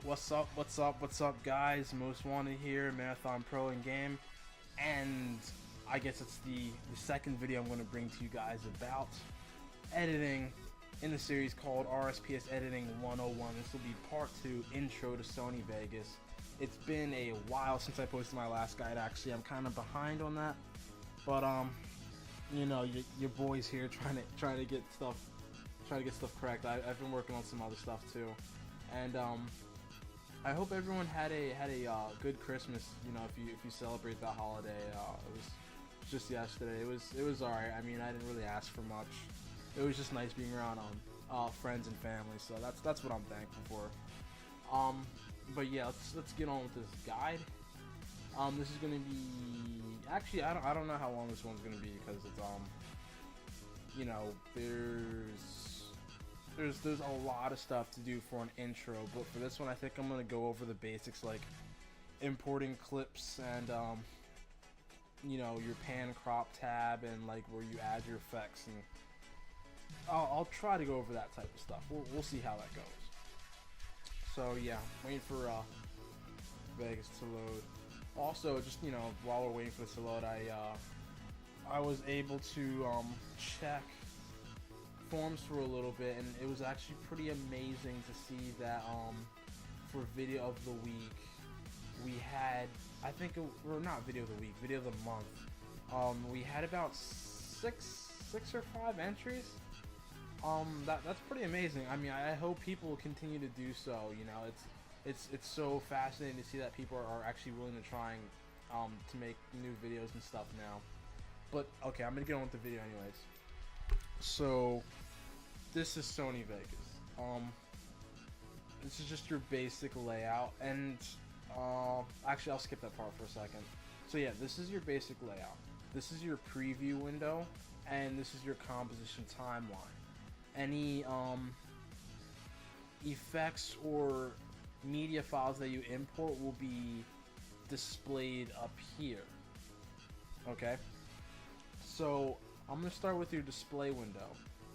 What's up, guys? Most Wanted here, Marathon Pro in game. And I guess it's the second video I'm going to bring to you guys about editing in the series called Rsps Editing 101. This will be part 2, Intro to Sony Vegas. It's been a while since I posted my last guide, actually. I'm kind of behind on that. But, you know, your boy's here trying to get stuff correct. I've been working on some other stuff too. And, I hope everyone had a good Christmas. You know, if you celebrate that holiday. It was just yesterday. It was alright. I mean, I didn't really ask for much. It was just nice being around friends and family. So that's what I'm thankful for. But yeah, let's get on with this guide. This is gonna be actually I don't know how long this one's gonna be because it's you know, there's a lot of stuff to do for an intro, but for this one I think I'm gonna go over the basics, like importing clips and you know, your pan crop tab and like where you add your effects, and I'll try to go over that type of stuff. We'll see how that goes. So yeah, waiting for Vegas to load. Also, just, you know, while we're waiting for this to load, I was able to check forms for a little bit, and it was actually pretty amazing to see that for video of the week we had, I think or not video of the week, video of the month, we had about six or 5 entries. That's pretty amazing. I mean, I hope people will continue to do so. You know, it's so fascinating to see that people are actually willing to try to make new videos and stuff now. But okay, I'm gonna get on with the video anyways. So this is Sony Vegas. This is just your basic layout, and actually I'll skip that part for a second. So yeah, this is your basic layout. This is your preview window, and this is your composition timeline. Any effects or media files that you import will be displayed up here. Okay, so I'm gonna start with your display window.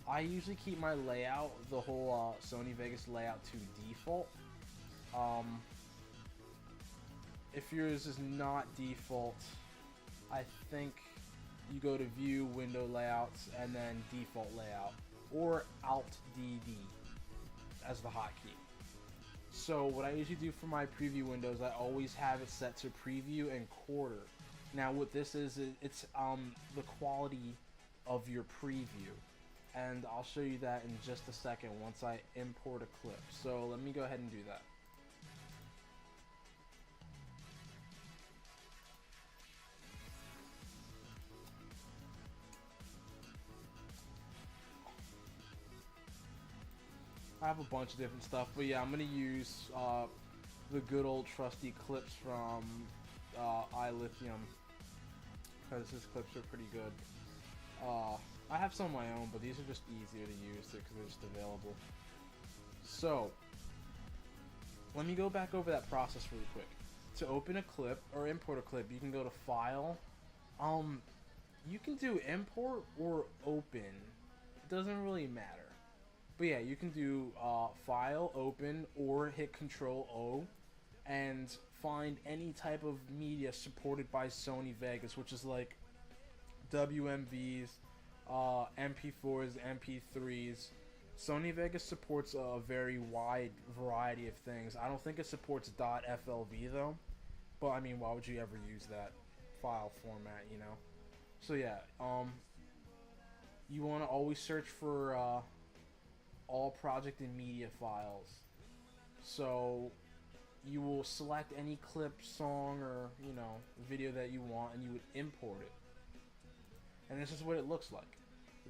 I usually keep my layout, the whole Sony Vegas layout, to default. If yours is not default, I think you go to View, Window Layouts, and then Default Layout, or Alt-DD as the hotkey. So what I usually do for my preview windows, I always have it set to preview and quarter. Now what this is, it's the quality of your preview, and I'll show you that in just a second once I import a clip. So let me go ahead and do that. I have a bunch of different stuff, but yeah, I'm gonna use the good old trusty clips from iLithium, because his clips are pretty good. I have some of my own, but these are just easier to use because they're just available. So let me go back over that process really quick. To open a clip or import a clip, you can go to File. You can do import or open. It doesn't really matter. But yeah, you can do File, Open, or hit Control O and find any type of media supported by Sony Vegas, which is like WMVs, MP4s, MP3s. Sony Vegas supports a very wide variety of things. I don't think it supports .FLV though, but I mean, why would you ever use that file format, you know? So yeah, you want to always search for all project and media files. So you will select any clip, song, or, you know, video that you want, and you would import it. And this is what it looks like.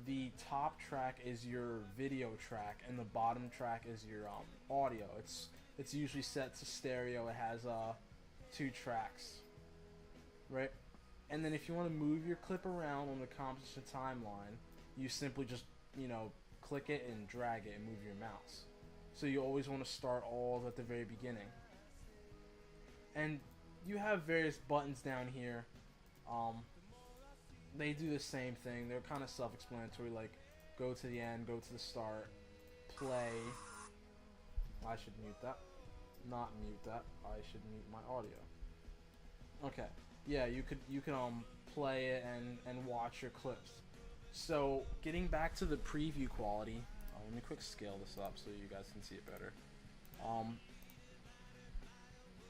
The top track is your video track, and the bottom track is your audio. It's usually set to stereo. It has 2 tracks, right? And then if you want to move your clip around on the composition timeline, you simply just, you know, click it and drag it and move your mouse. So you always want to start all at the very beginning. And you have various buttons down here. They do the same thing. They're kind of self-explanatory, like go to the end, go to the start, play. I should mute that. not mute that. I should mute my audio. Okay. Yeah, you can play it and watch your clips. So getting back to the preview quality, let me quick scale this up so you guys can see it better.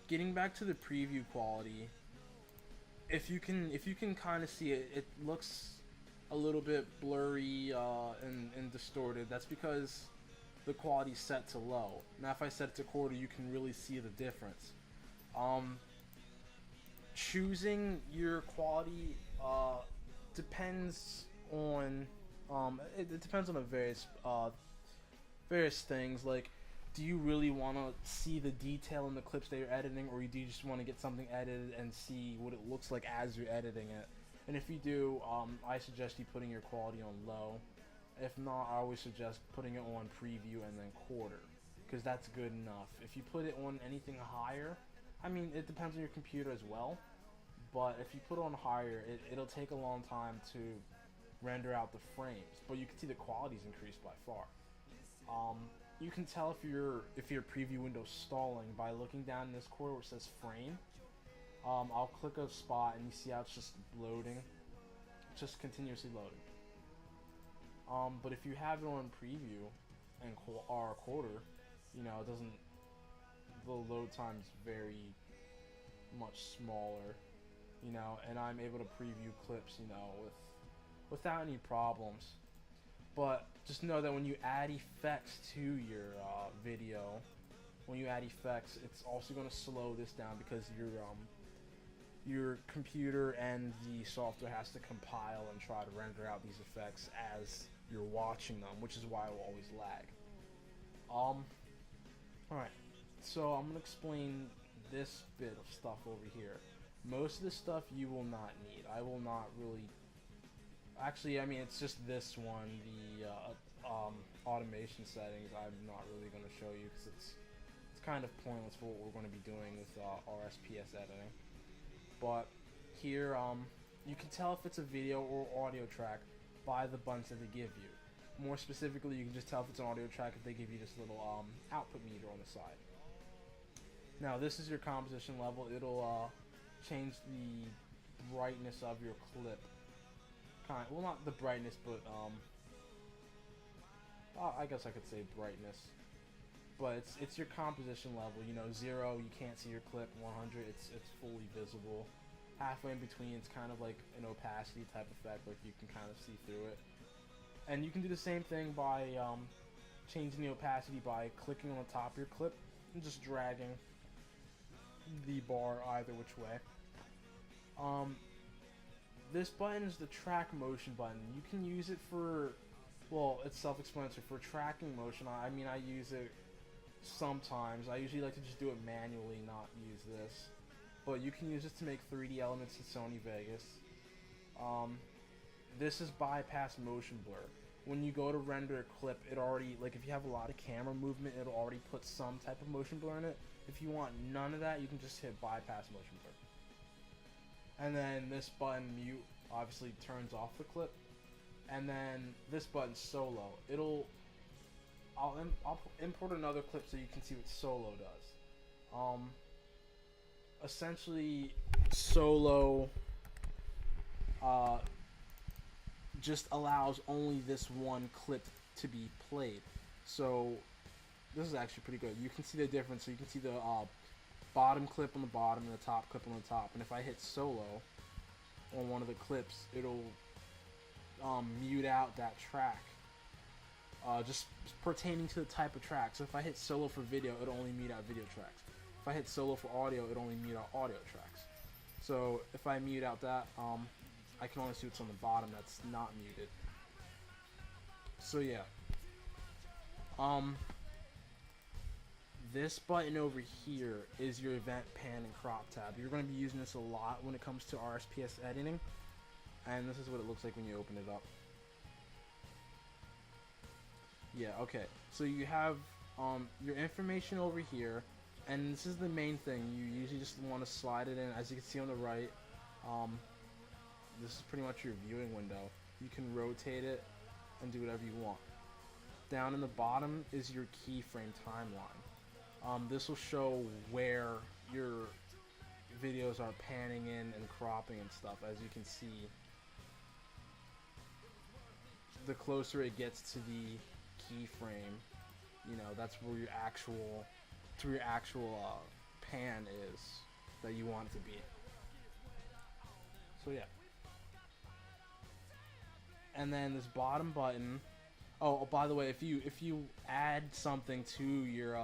Getting back to the preview quality, if you can kind of see it, it looks a little bit blurry and distorted. That's because the quality's set to low. Now if I set it to quarter, you can really see the difference. Choosing your quality depends on it depends on various things. Like, do you really want to see the detail in the clips that you're editing, or do you just want to get something edited and see what it looks like as you're editing it? And if you do, I suggest you putting your quality on low. If not, I always suggest putting it on preview and then quarter, because that's good enough. If you put it on anything higher, I mean, it depends on your computer as well, but if you put it on higher, it'll take a long time to render out the frames, but you can see the quality's increased by far. You can tell if your preview window's stalling by looking down in this corner where it says frame. I'll click a spot and you see how it's just loading, just continuously loading. But if you have it on preview and or quarter, you know, the load time's very much smaller, you know, and I'm able to preview clips, you know, without any problems. But just know that when you add effects to your video, when you add effects, it's also going to slow this down because your computer and the software has to compile and try to render out these effects as you're watching them, which is why it will always lag. Alright, so I'm going to explain this bit of stuff over here. Most of this stuff you will not need. I will not really... Actually, I mean, it's just this one, the automation settings, I'm not really going to show you because it's kind of pointless for what we're going to be doing with Rsps editing. But here, you can tell if it's a video or audio track by the buttons that they give you. More specifically, you can just tell if it's an audio track if they give you this little output meter on the side. Now, this is your composition level. It'll change the brightness of your clip. Well, not the brightness, but I guess I could say brightness. But it's your composition level. You know, 0, you can't see your clip. 100, it's fully visible. Halfway in between, it's kind of like an opacity type effect, like you can kind of see through it. And you can do the same thing by changing the opacity by clicking on the top of your clip and just dragging the bar either which way. This button is the track motion button. You can use it for, well, it's self-explanatory. For tracking motion, I mean, I use it sometimes. I usually like to just do it manually, not use this. But you can use this to make 3D elements in Sony Vegas. This is bypass motion blur. When you go to render a clip, it already, like if you have a lot of camera movement, it'll already put some type of motion blur in it. If you want none of that, you can just hit bypass motion blur. And then this button, mute, obviously turns off the clip. And then this button, solo, I'll import another clip so you can see what solo does. Essentially, solo just allows only this one clip to be played. So this is actually pretty good. You can see the difference. So you can see the bottom clip on the bottom and the top clip on the top. And if I hit solo on one of the clips, it'll mute out that track, just pertaining to the type of track. So if I hit solo for video, it'll only mute out video tracks. If I hit solo for audio, it'll only mute out audio tracks. So if I mute out that, I can only see what's on the bottom that's not muted. So yeah. This button over here is your event pan and crop tab. You're going to be using this a lot when it comes to Rsps editing. And this is what it looks like when you open it up. Yeah, okay. So you have your information over here. And this is the main thing. You usually just want to slide it in. As you can see on the right, this is pretty much your viewing window. You can rotate it and do whatever you want. Down in the bottom is your keyframe timeline. This will show where your videos are panning in and cropping and stuff. As you can see, the closer it gets to the keyframe, you know, that's where your actual pan is that you want it to be. So yeah. And then this bottom button. Oh, by the way, if you add something to your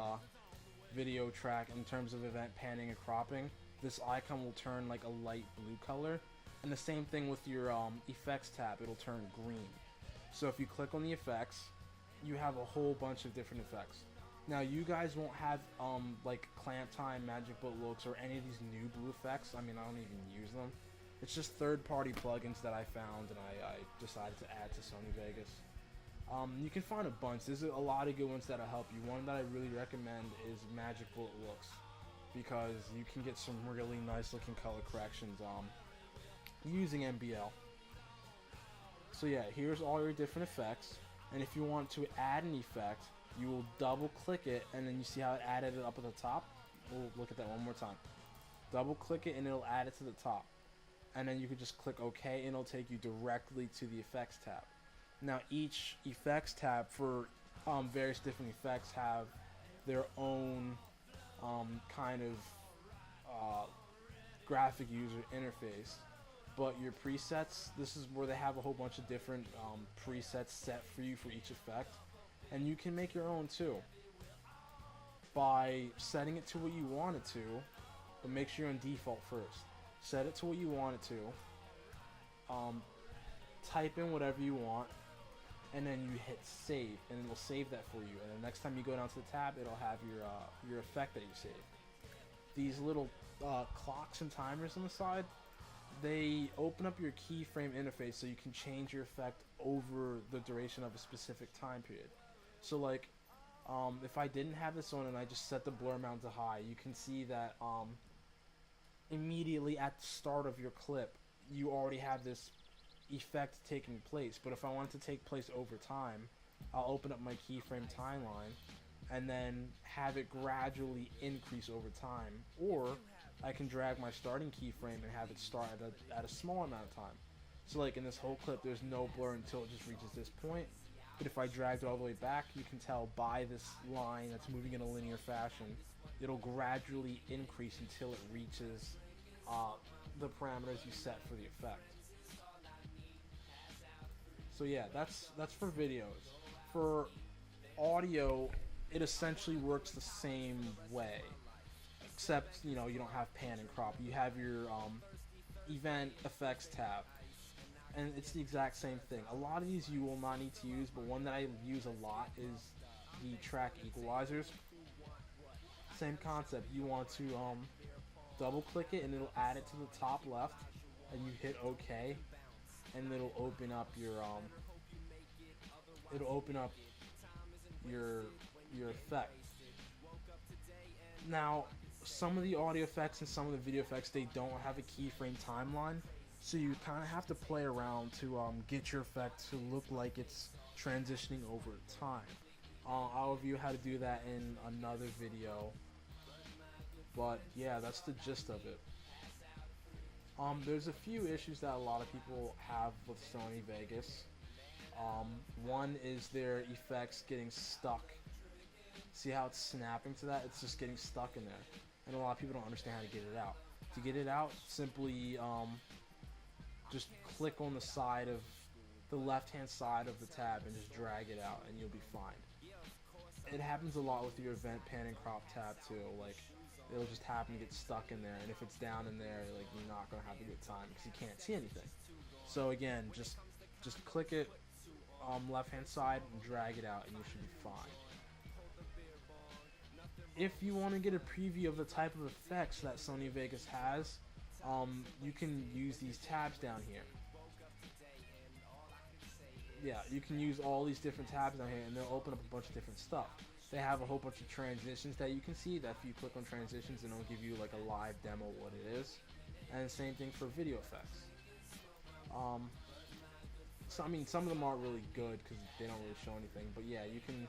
video track in terms of event panning and cropping, this icon will turn like a light blue color. And the same thing with your effects tab, it'll turn green. So if you click on the effects, you have a whole bunch of different effects. Now you guys won't have like clamp time, magic bolt looks, or any of these new blue effects. I mean, I don't even use them. It's just third-party plugins that I found and I decided to add to Sony Vegas. You can find a bunch. There's a lot of good ones that'll help you. One that I really recommend is Magic Bullet Looks, because you can get some really nice looking color corrections using MBL. So yeah, here's all your different effects, and if you want to add an effect, you will double click it, and then you see how it added it up at the top? We'll look at that one more time. Double click it and it'll add it to the top. And then you can just click OK and it'll take you directly to the effects tab. Now each effects tab for various different effects have their own kind of graphic user interface. But your presets, this is where they have a whole bunch of different presets set for you for each effect. And you can make your own too by setting it to what you want it to, but make sure you're on default first. Set it to what you want it to, type in whatever you want, and then you hit save, and it'll save that for you. And the next time you go down to the tab, it'll have your effect that you saved. These little clocks and timers on the side, they open up your keyframe interface so you can change your effect over the duration of a specific time period. So like, if I didn't have this on and I just set the blur amount to high, you can see that immediately at the start of your clip, you already have this effect taking place. But if I want it to take place over time, I'll open up my keyframe timeline and then have it gradually increase over time. Or I can drag my starting keyframe and have it start at a small amount of time. So like in this whole clip, there's no blur until it just reaches this point. But if I dragged it all the way back, you can tell by this line that's moving in a linear fashion, it'll gradually increase until it reaches the parameters you set for the effect. So yeah, that's for videos. For audio, it essentially works the same way, except you don't have pan and crop. You have your event effects tab, and it's the exact same thing. A lot of these you will not need to use, but one that I use a lot is the track equalizers. Same concept. You want to double click it and it'll add it to the top left, and you hit OK, and it'll open up your effect. Now some of the audio effects and some of the video effects, they don't have a keyframe timeline, so you kind of have to play around to get your effect to look like it's transitioning over time. I'll review how to do that in another video, but yeah, that's the gist of it. There's a few issues that a lot of people have with Sony Vegas. One is their effects getting stuck. See how it's snapping to that? It's just getting stuck in there, and a lot of people don't understand how to get it out. To get it out, simply just click on the side of the left-hand side of the tab and just drag it out, and you'll be fine. It happens a lot with your event pan and crop tab too. Like, it'll just happen to get stuck in there, and if it's down in there, like, you're not gonna have a good time because you can't see anything. So again, just click it left-hand side and drag it out, and you should be fine. If you want to get a preview of the type of effects that Sony Vegas has, you can use these tabs down here. Yeah, you can use all these different tabs down here, and they'll open up a bunch of different stuff. They have a whole bunch of transitions that you can see, that if you click on transitions, and it'll give you like a live demo of what it is. And the same thing for video effects. So I mean, some of them aren't really good because they don't really show anything, but yeah, you can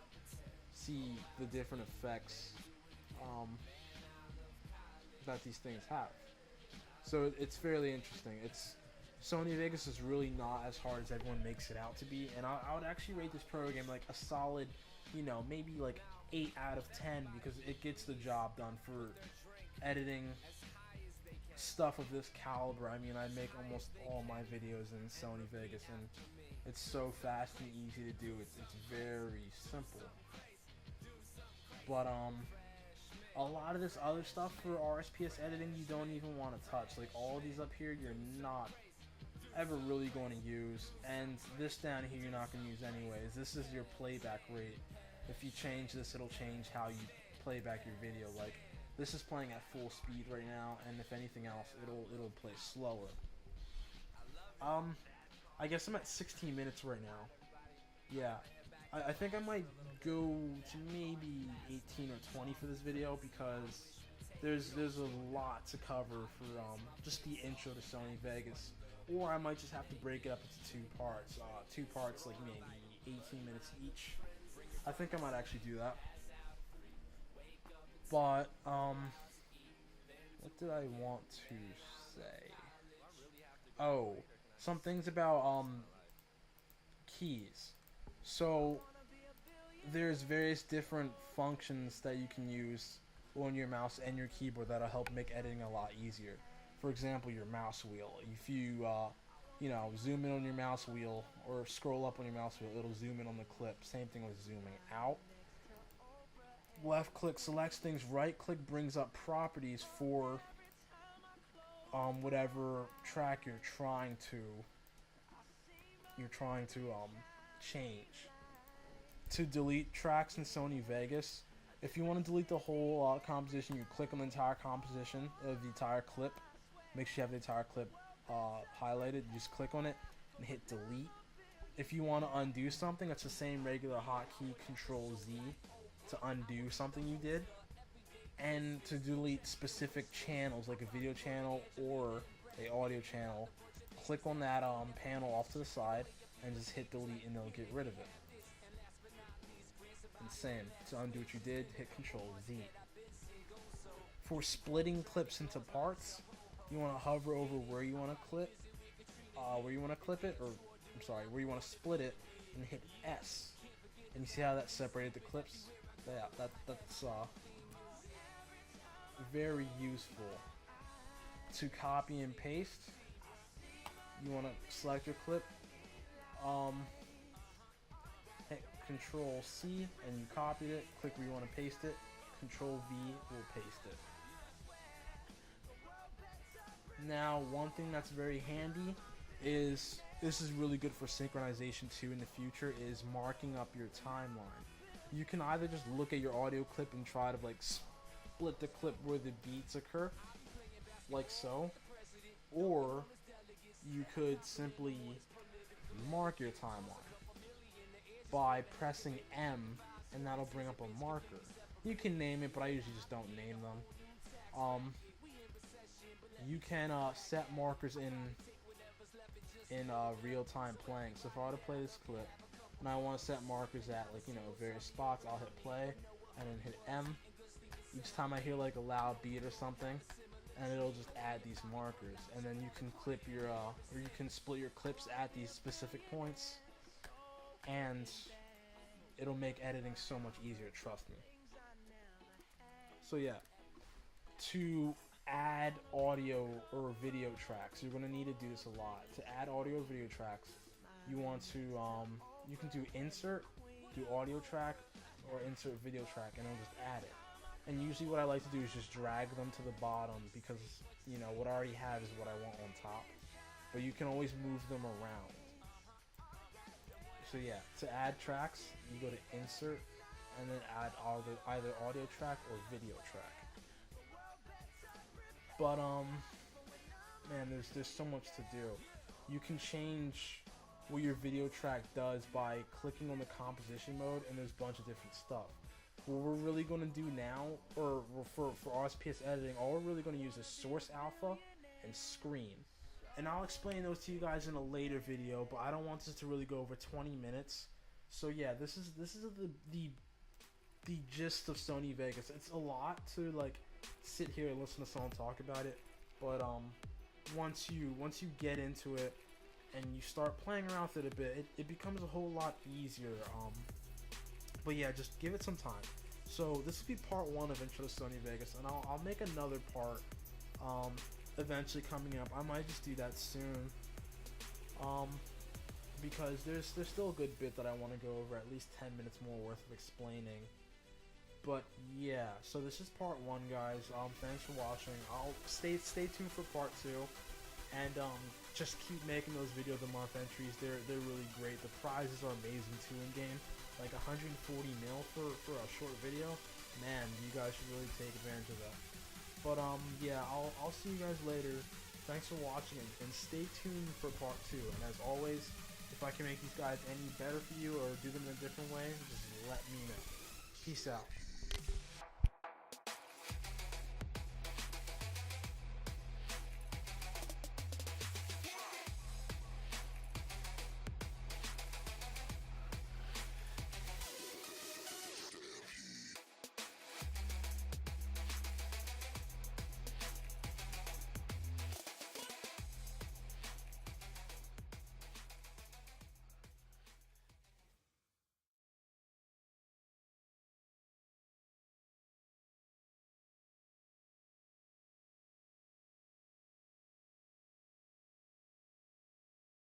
see the different effects that these things have. So it's fairly interesting. It's Sony Vegas is really not as hard as everyone makes it out to be, and I would actually rate this program like a solid, maybe like 8 out of 10 because it gets the job done for editing stuff of this caliber. I mean, I make almost all my videos in Sony Vegas, and it's so fast and easy to do. It's very simple. But a lot of this other stuff for Rsps editing you don't even want to touch. Like all these up here, you're not ever really going to use, and this down here you're not going to use anyways. This is your playback rate. If you change this, it'll change how you play back your video. Like this is playing at full speed right now, and if anything else, it'll play slower. I guess I'm at 16 minutes right now. Yeah, I think I might go to maybe 18 or 20 for this video because there's a lot to cover for just the intro to Sony Vegas. Or I might just have to break it up into two parts. Two parts, like maybe 18 minutes each. I think I might actually do that. But, what did I want to say? Oh, some things about, keys. So, there's various different functions that you can use on your mouse and your keyboard that'll help make editing a lot easier. For example, your mouse wheel. If you, zoom in on your mouse wheel or scroll up on your mouse wheel, it'll zoom in on the clip. Same thing with zooming out. Left click selects things. Right click brings up properties for whatever track you're trying to change. To delete tracks in Sony Vegas, if you want to delete the whole composition, you click on the entire composition of the entire clip. Make sure you have the entire clip highlighted. You just click on it and hit delete. If you want to undo something, it's the same regular hotkey Control Z to undo something you did. And to delete specific channels, like a video channel or a audio channel, click on that panel off to the side and just hit delete, and it'll get rid of it. And same, to undo what you did, hit Control Z. For splitting clips into parts, you want to hover over where you want to clip, where you want to split it, and hit S. And you see how that separated the clips? Yeah, that's very useful. To copy and paste, you want to select your clip, hit Control C, and you copied it. Click where you want to paste it. Control V will paste it. Now, one thing that's very handy is, this is really good for synchronization too in the future, is marking up your timeline. You can either just look at your audio clip and try to like split the clip where the beats occur, like so, or you could simply mark your timeline by pressing M, and that'll bring up a marker. You can name it, but I usually just don't name them. You can set markers in real-time playing. So if I were to play this clip and I want to set markers at various spots, I'll hit play and then hit M. Each time I hear like a loud beat or something, and it'll just add these markers, and then you can clip your or you can split your clips at these specific points, and it'll make editing so much easier, trust me. So yeah, to add audio or video tracks, you're going to need to do this a lot. To add audio or video tracks, you want to you can do insert, do audio track, or insert video track, and it'll just add it. And usually what I like to do is just drag them to the bottom, because what I already have is what I want on top, but you can always move them around. So yeah, to add tracks, you go to insert and then add either audio track or video track. But man, there's so much to do. You can change what your video track does by clicking on the composition mode, and there's a bunch of different stuff. What we're really going to do now, or for Rsps editing, all we're really going to use is source alpha and screen. And I'll explain those to you guys in a later video, but I don't want this to really go over 20 minutes. So yeah, this is the the gist of Sony Vegas. It's a lot to like sit here and listen to someone talk about it, but once you get into it and you start playing around with it a bit, it becomes a whole lot easier. But yeah, just give it some time. So this will be part 1 of Intro to Sony Vegas, and I'll make another part eventually coming up. I might just do that soon, because there's still a good bit that I want to go over, at least 10 minutes more worth of explaining. But yeah, so this is part 1, guys. Thanks for watching. I'll stay tuned for part 2, and just keep making those video of the month entries. They're really great. The prizes are amazing too in game. Like 140 mil for a short video. Man, you guys should really take advantage of that. But yeah, I'll see you guys later. Thanks for watching, and stay tuned for part 2. And as always, if I can make these guys any better for you or do them in a different way, just let me know. Peace out.